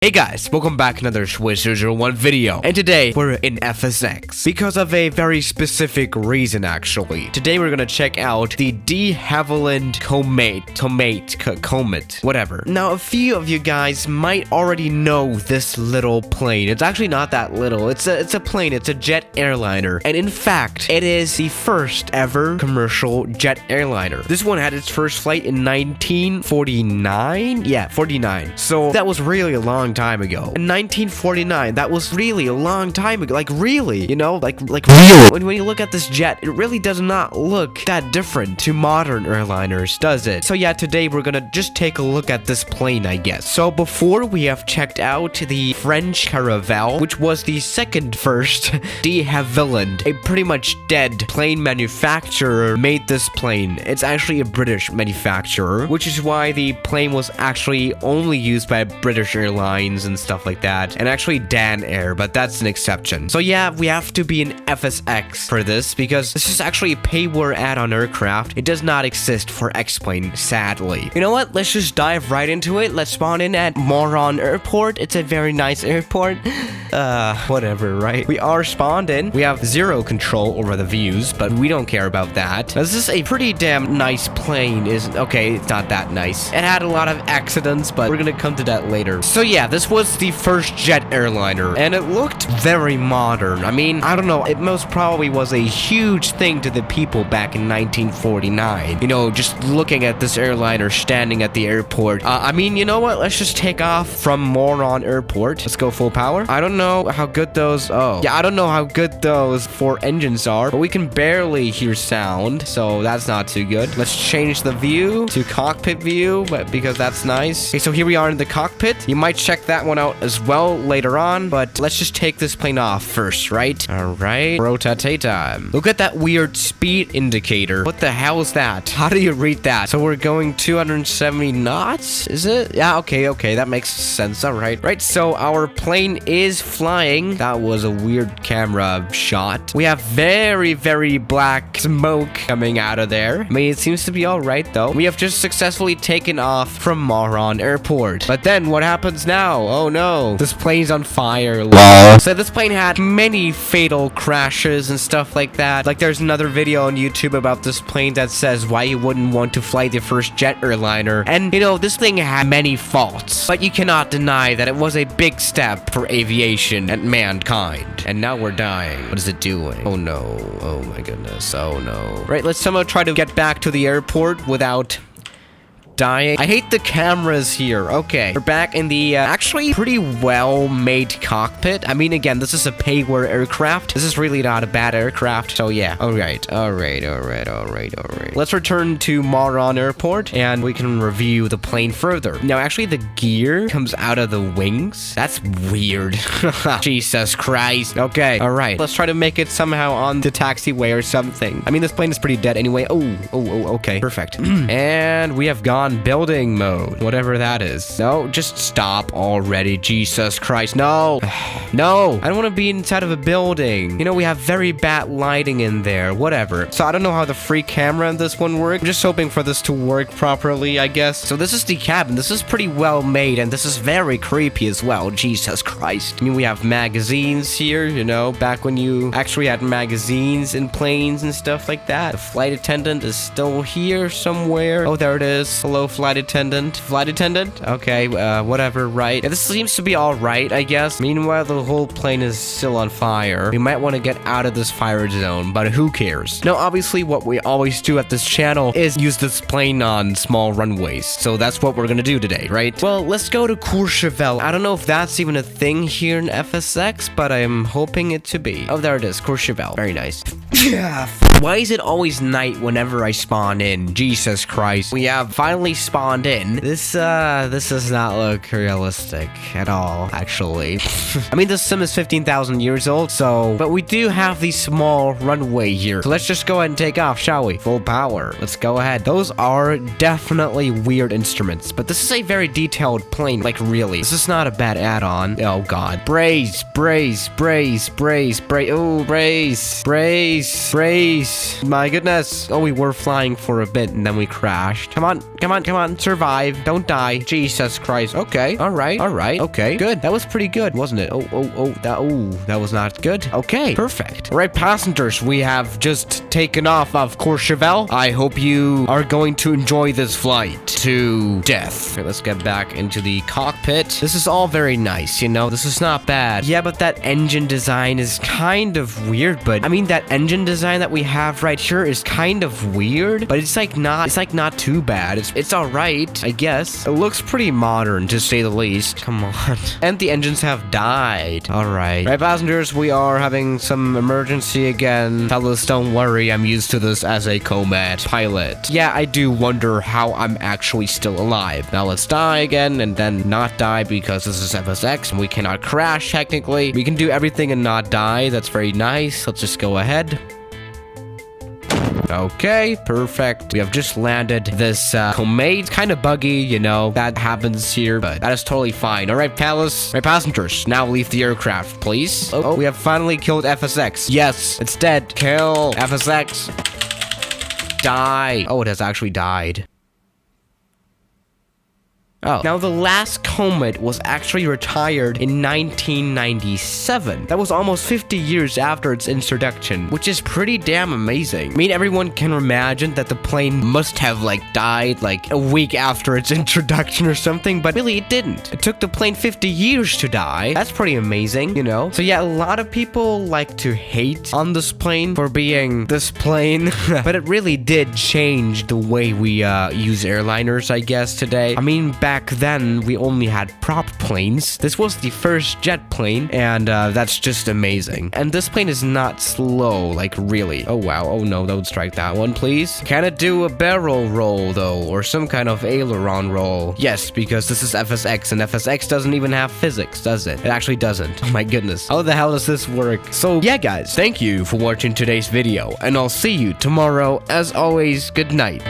Hey guys, welcome back to another Swiss001 video, and today we're in FSX because of a very specific reason actually. Today we're gonna check out the de Havilland Comet, whatever. Now a few of you guys might already know this little plane. It's actually not that little, it's a plane, it's a Jet-Airliner, and in fact, it is the first ever commercial Jet-Airliner. This one had its first flight in 1949? Yeah, 49. So that was really a long time ago. In 1949, that was really a long time ago. Like really, you know, like really. When you look at this jet, it really does not look that different to modern airliners, does it? So yeah, today we're gonna just take a look at this plane, I guess. So before we have checked out the French Caravelle, which was the first de Havilland, a pretty much dead plane manufacturer made this plane. It's actually a British manufacturer, which is why the plane was actually only used by British Airlines and stuff like that, and actually Dan Air, but that's an exception. So yeah, we have to be in FSX for this because this is actually a payware add-on aircraft. It does not exist for X-Plane, sadly. You know what? Let's just dive right into it. Let's spawn in at Moron Airport. It's a very nice airport. Whatever, right? We are spawned in. We have zero control over the views, but we don't care about that. This is a pretty damn nice plane. Okay, it's not that nice. It had a lot of accidents, but we're gonna come to that later. So yeah, this was the first jet airliner, and it looked very modern. I mean, I don't know, it most probably was a huge thing to the people back in 1949. You know, just looking at this airliner standing at the airport. I mean, you know what? Let's just take off from Moron Airport. Let's go full power. I don't know how good those... I don't know how good those four engines are, but we can barely hear sound, so that's not too good. Let's change the view to cockpit view, but because that's nice. Okay, so here we are in the cockpit. You might check that one out as well later on, but let's just take this plane off first, right? All right, rotate time. Look at that weird speed indicator. What the hell is that? How do you read that? So we're going 270 knots, is it? Yeah, okay, that makes sense. All right, so our plane is flying. That was a weird camera shot. We have very, very black smoke coming out of there. I mean, it seems to be all right though. We have just successfully taken off from Moron Airport. But then what happens now? Oh no, this plane's on fire. So this plane had many fatal crashes and stuff like that. Like there's another video on YouTube about this plane that says why you wouldn't want to fly the first jet airliner. And you know, this thing had many faults, but you cannot deny that it was a big step for aviation and mankind. And now we're dying. What is it doing? Oh no, oh my goodness, oh no. Right, let's somehow try to get back to the airport without dying. I hate the cameras here. Okay, we're back in the actually pretty well-made cockpit. I mean, again, this is a payware aircraft. This is really not a bad aircraft. So yeah, all right. Let's return to Moron Airport and we can review the plane further. Now, actually, the gear comes out of the wings. That's weird. Jesus Christ. Okay, all right. Let's try to make it somehow on the taxiway or something. I mean, this plane is pretty dead anyway. Oh, okay, perfect. And we have gone building mode, whatever that is. No, just stop already. Jesus Christ, no. No, I don't want to be inside of a building. You know, we have very bad lighting in there, whatever. So I don't know how the free camera in this one works. I'm just hoping for this to work properly, I guess. So this is the cabin. This is pretty well made, and this is very creepy as well. Jesus Christ. I mean, we have magazines here, you know, back when you actually had magazines in planes and stuff like that. The flight attendant is still here somewhere. Oh, there it is. Hello, flight attendant. Flight attendant? Okay, whatever, right? Yeah, this seems to be all right, I guess. Meanwhile, the whole plane is still on fire. We might want to get out of this fire zone, but who cares? Now, obviously, what we always do at this channel is use this plane on small runways. So that's what we're gonna do today, right? Well, let's go to Courchevel. I don't know if that's even a thing here in FSX, but I'm hoping it to be. Oh, there it is, Courchevel. Very nice. Yeah. Why is it always night whenever I spawn in? Jesus Christ. We have finally spawned in. This does not look realistic at all, actually. I mean, this sim is 15,000 years old, so... But we do have the small runway here. So let's just go ahead and take off, shall we? Full power. Let's go ahead. Those are definitely weird instruments, but this is a very detailed plane. Like, really. This is not a bad add-on. Oh, God. Brace. Oh, brace. Jeez. My goodness. Oh, we were flying for a bit and then we crashed. Come on. Come on. Come on. Survive. Don't die. Jesus Christ. Okay. All right. All right. Okay. Good. That was pretty good, wasn't it? That was not good. Okay. Perfect. All right, passengers. We have just taken off of Courchevel. I hope you are going to enjoy this flight to death. Okay, let's get back into the cockpit. This is all very nice, you know? This is not bad. Yeah, but that engine design is kind of weird, but I mean, that engine design that we have right here is kind of weird, but it's like not too bad. It's all right, I guess. It looks pretty modern, to say the least. Come on. And the engines have died. All right. Right, passengers, we are having some emergency again. Fellas, don't worry. I'm used to this as a Comet pilot. Yeah, I do wonder how I'm actually still alive. Now let's die again and then not die because this is FSX and we cannot crash technically. We can do everything and not die. That's very nice. Let's just go ahead. Okay, perfect. We have just landed this Comet. Kind of buggy, you know. That happens here, but that is totally fine. All right, palace. All right, passengers. Now leave the aircraft, please. Oh, we have finally killed FSX. Yes, it's dead. Kill FSX. Die. Oh, it has actually died. Oh. Now, the last Comet was actually retired in 1997. That was almost 50 years after its introduction, which is pretty damn amazing. I mean, everyone can imagine that the plane must have, like, died, like, a week after its introduction or something, but really it didn't. It took the plane 50 years to die. That's pretty amazing, you know? So yeah, a lot of people like to hate on this plane for being this plane, but it really did change the way we use airliners, I guess, today. I mean, back then, we only had prop planes. This was the first jet plane, and that's just amazing. And this plane is not slow, like really. Oh, wow. Oh, no, don't strike that one, please. Can it do a barrel roll, though, or some kind of aileron roll? Yes, because this is FSX, and FSX doesn't even have physics, does it? It actually doesn't. Oh, my goodness. How the hell does this work? So, yeah, guys, thank you for watching today's video, and I'll see you tomorrow. As always, good night.